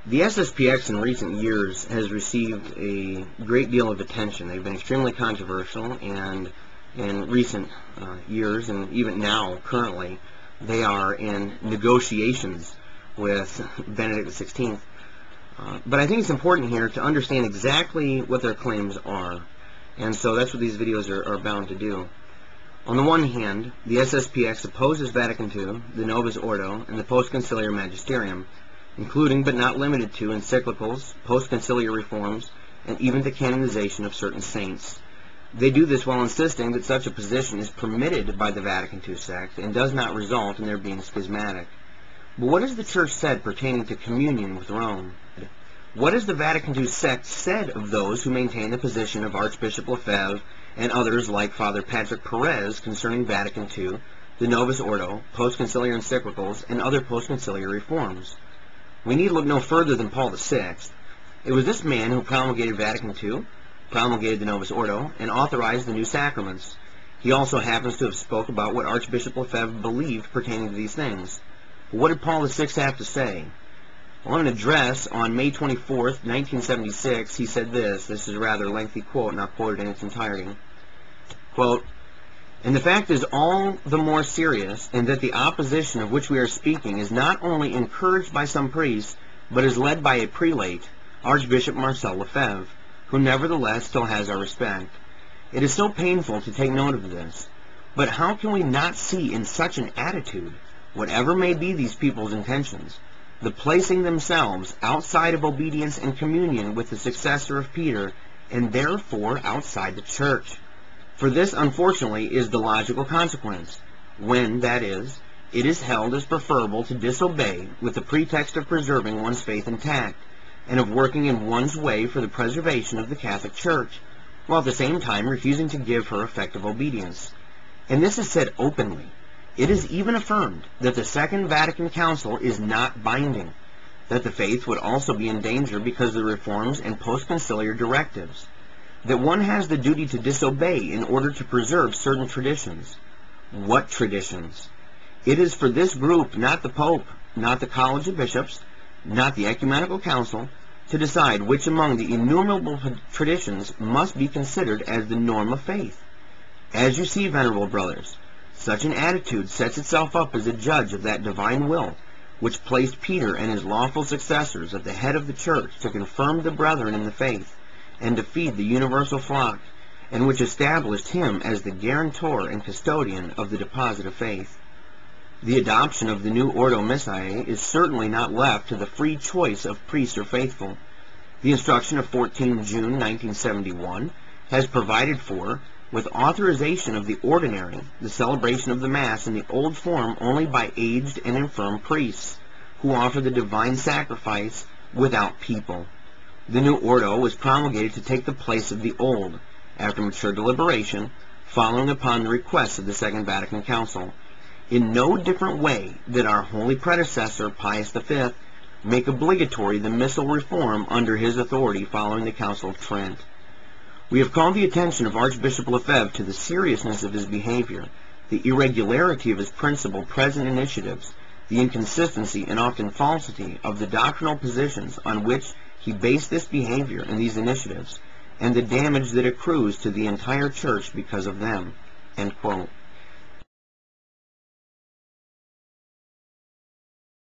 The SSPX in recent years has received a great deal of attention. They've been extremely controversial, and in recent years, and even now, currently, they are in negotiations with Benedict XVI. But I think it's important here to understand exactly what their claims are, and so that's what these videos are bound to do. On the one hand, the SSPX opposes Vatican II, the Novus Ordo, and the post-conciliar magisterium, including but not limited to encyclicals, post-conciliar reforms, and even the canonization of certain saints. They do this while insisting that such a position is permitted by the Vatican II sect and does not result in their being schismatic. But what has the Church said pertaining to communion with Rome? What has the Vatican II sect said of those who maintain the position of Archbishop Lefebvre and others like Father Patrick Perez concerning Vatican II, the Novus Ordo, post-conciliar encyclicals, and other post-conciliar reforms? We need look no further than Paul VI. It was this man who promulgated Vatican II, promulgated the Novus Ordo, and authorized the new sacraments. He also happens to have spoke about what Archbishop Lefebvre believed pertaining to these things. But what did Paul VI have to say? Well, in an address on May 24th, 1976, he said this. This is a rather lengthy quote, and I'll quote it in its entirety. Quote, "And the fact is all the more serious in that the opposition of which we are speaking is not only encouraged by some priests, but is led by a prelate, Archbishop Marcel Lefebvre, who nevertheless still has our respect. It is so painful to take note of this, but how can we not see in such an attitude, whatever may be these people's intentions, the placing themselves outside of obedience and communion with the successor of Peter, and therefore outside the Church? For this, unfortunately, is the logical consequence, when, that is, it is held as preferable to disobey with the pretext of preserving one's faith intact, and of working in one's way for the preservation of the Catholic Church, while at the same time refusing to give her effective obedience. And this is said openly. It is even affirmed that the Second Vatican Council is not binding, that the faith would also be in danger because of the reforms and post-conciliar directives, that one has the duty to disobey in order to preserve certain traditions. What traditions? It is for this group, not the Pope, not the College of Bishops, not the Ecumenical Council, to decide which among the innumerable traditions must be considered as the norm of faith. As you see, venerable brothers, such an attitude sets itself up as a judge of that divine will which placed Peter and his lawful successors at the head of the Church to confirm the brethren in the faith and to feed the universal flock, and which established him as the guarantor and custodian of the deposit of faith. The adoption of the new Ordo Missae is certainly not left to the free choice of priest or faithful. The instruction of 14 June 1971 has provided for, with authorization of the ordinary, the celebration of the Mass in the old form only by aged and infirm priests, who offer the divine sacrifice without people. The new Ordo was promulgated to take the place of the old, after mature deliberation, following upon the requests of the Second Vatican Council. In no different way did our holy predecessor, Pius V, make obligatory the missal reform under his authority following the Council of Trent. We have called the attention of Archbishop Lefebvre to the seriousness of his behavior, the irregularity of his principal present initiatives, the inconsistency and often falsity of the doctrinal positions on which he based this behavior and these initiatives, and the damage that accrues to the entire Church because of them." End quote.